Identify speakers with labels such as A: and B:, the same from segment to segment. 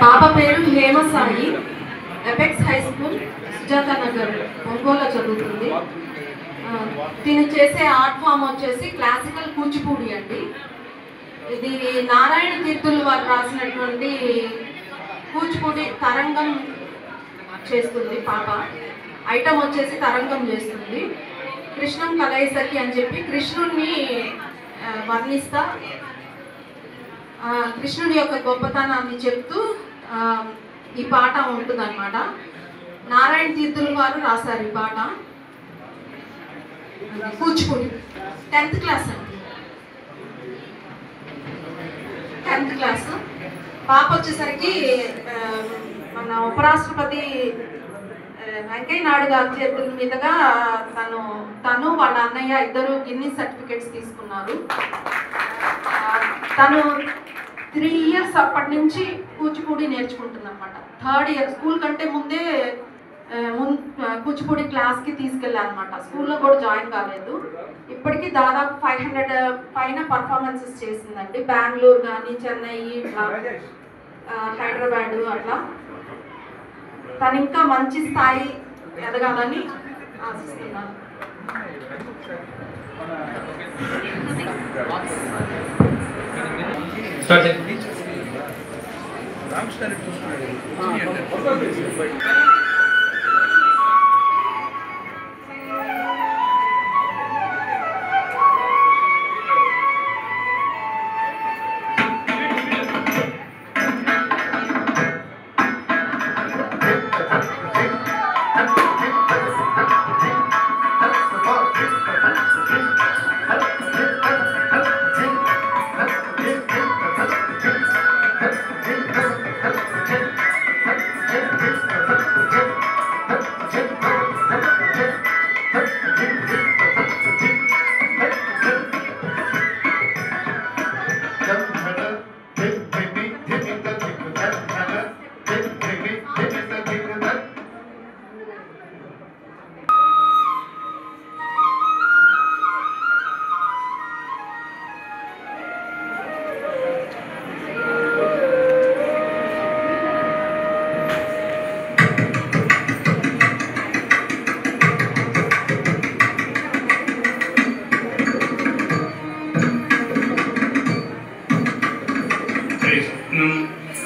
A: పాప పేరు Hema Sai, apex high school Sujatha Nagar Ongole చదువుతుంది. తిను చేసే ఆర్ట్ ఫామ్ వచ్చేసి క్లాసికల్ కూచిపూడి అండి. ఇది నారాయణ తీర్థులు వారు రాసినటువంటి కూచిపూడి తరంగం చేస్తుంది పాప. ఐటమ్ వచ్చేసి తరంగం చేస్తుంది. కృష్ణం కలయిసకి అని చెప్పి కృష్ణుడిని వర్ణిస్తా కృష్ణుడి యొక్క గొప్పతనాన్ని చెప్తూ ఈ పాట ఉంటుందన్నమాట. నారాయణ తీర్థుల వారు రాశారు ఈ పాట. కూచిపూడి 10th క్లాస్ అండి. 10th క్లాస్ పాప వచ్చేసరికి మన ఉపరాష్ట్రపతి వెంకయ్య నాయుడు గారి చేతుల మీదుగా తను వాళ్ళ అన్నయ్య ఇద్దరు గిన్నీస్ సర్టిఫికెట్స్ తీసుకున్నారు. తను 3 years అప్పటి నుంచి కూచిపూడి నేర్చుకుంటుంది అనమాట. 3rd year స్కూల్ కంటే ముందే కూచిపూడి క్లాస్కి తీసుకెళ్ళాను అనమాట. స్కూల్లో కూడా జాయిన్ కాలేదు. ఇప్పటికీ దాదాపు 500 పైన పర్ఫార్మెన్సెస్ చేసిందండి. బెంగళూరు కానీ, చెన్నై, హైదరాబాదు అట్లా. తను ఇంకా మంచి స్థాయి ఎదగాలని ఆశిస్తున్నాను.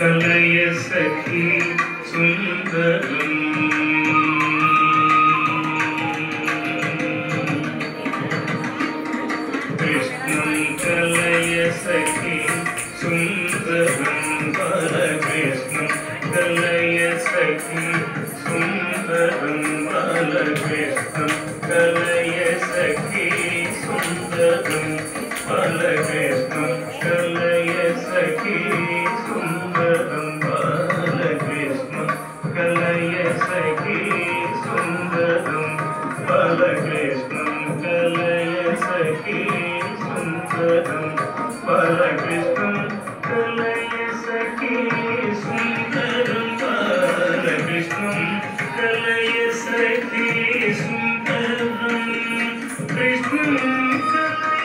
B: కలయసఖి సుందరం కృష్ణం కలయసఖి సుందరం బాలకృష్ణం కలయసఖి సుందరం బాలకృష్ణం కలయసఖి సుందరం బాలకృష్ణం కలయసఖి సుందరం బాలకృష్ణం కలయసఖి సుందరం బాలకృష్ణం కలయసఖి సుందరం బాలకృష్ణం కలయసఖి సుందరం బాలకృష్ణం కలయసఖి సుందరం కృష్ణం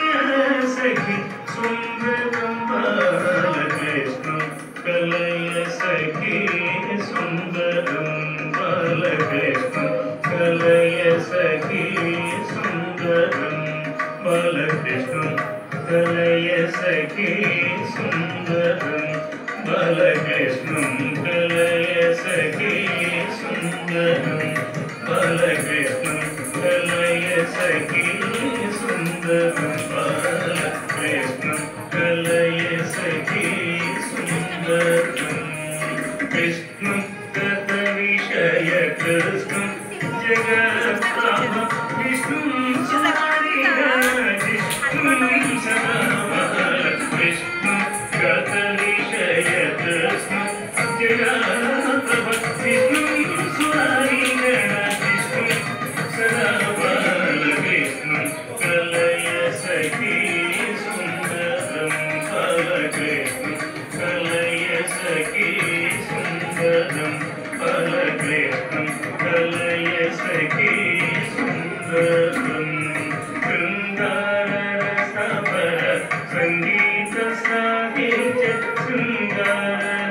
B: కలయసఖి సుందరం బాలకృష్ణం కలయసఖి సుందరం బాలకృష్ణం కలయసఖి సుందరం బాలకృష్ణం కలయసఖి సుందరం బాలకృష్ణం కలయసఖి సుందరం బాలకృష్ణం కలయసఖి సుందరం బాలకృష్ణం కలయసఖి సుందరం కృష్ణం గత విషయ కృష్ణం జగత్ప్రభ విష్ణుం కృష్ణం గత విషయ కృష్ణం జగత్ప్రభ విష్ణుం స్వారిగణ విష్ణుం సదా బాలకృష్ణం కలయసఖి సుందరం బాలకృష్ణం కలయసఖి సుందరం బాలకృష్ణం కలయసఖి సుందరం శృంగారరసవర సంగీత సాహిత్య శృంగారరసవర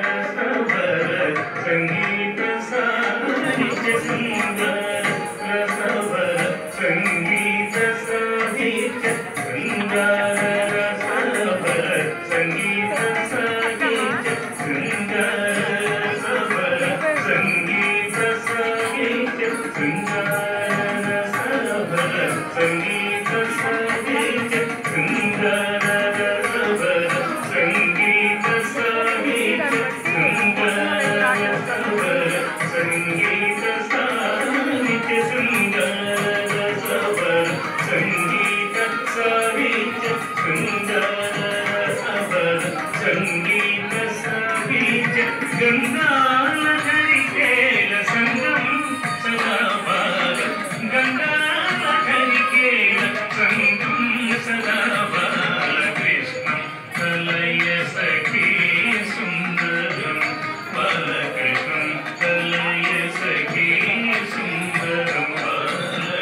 B: గంగాల హరికేల సంగం సదా బాల గంగాల హరికేల సంగం సదా బాల కృష్ణం కలయ సఖీ సుందరం బాలకృష్ణం కలయ సఖీ సుందరం బాలకృష్ణం కలయ సఖీ సుందరం నిత్యం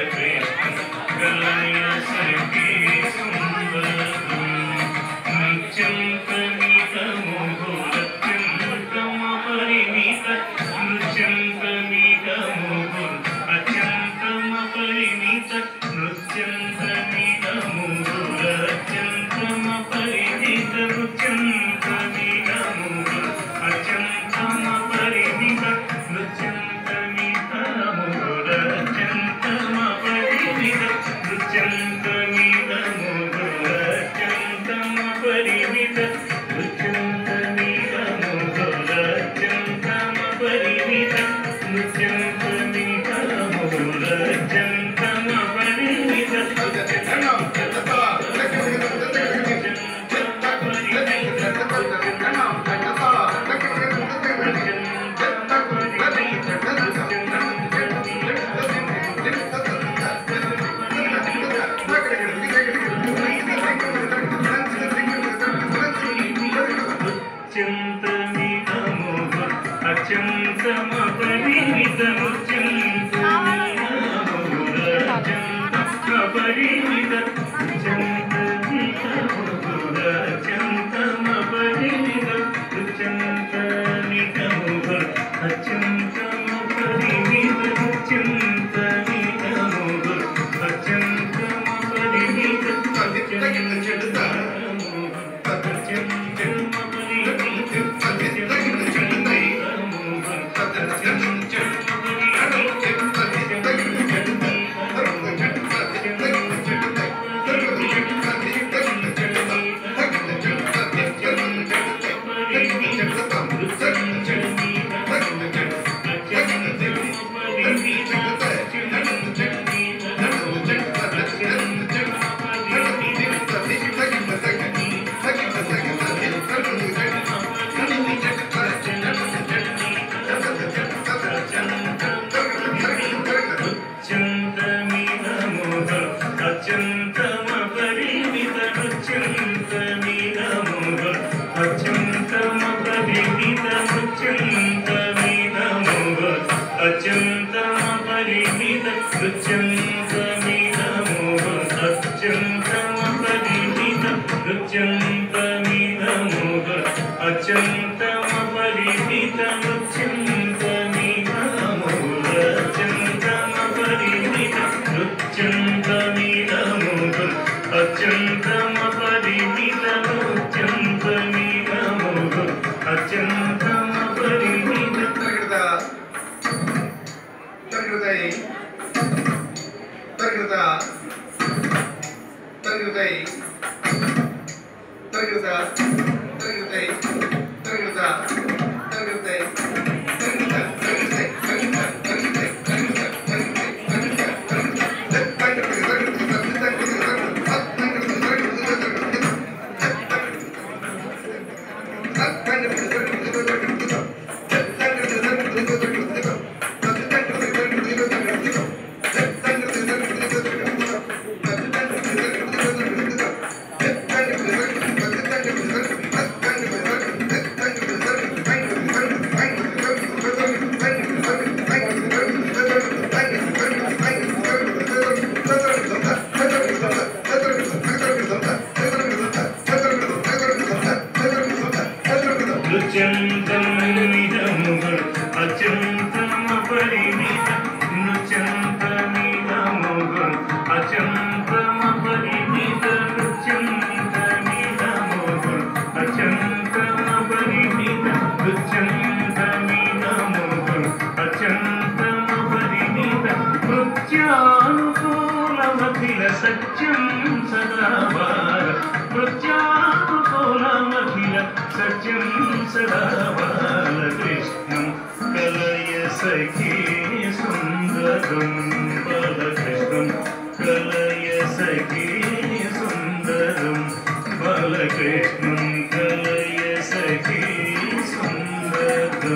B: Krishna Kalaya Sakhi Sundar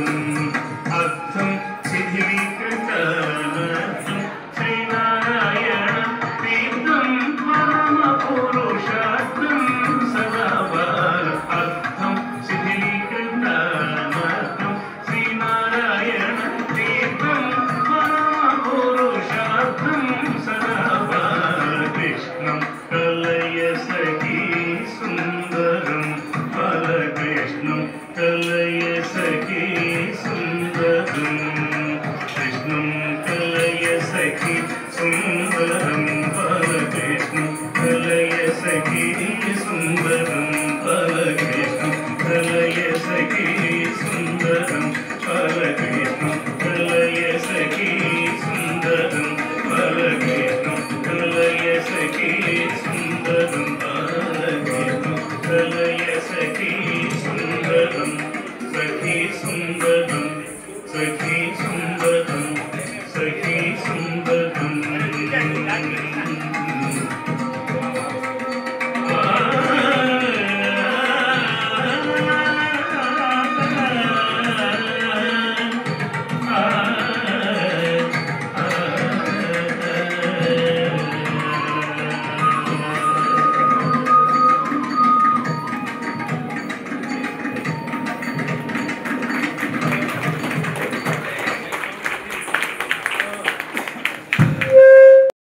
B: కలయ సఖీ సుందరి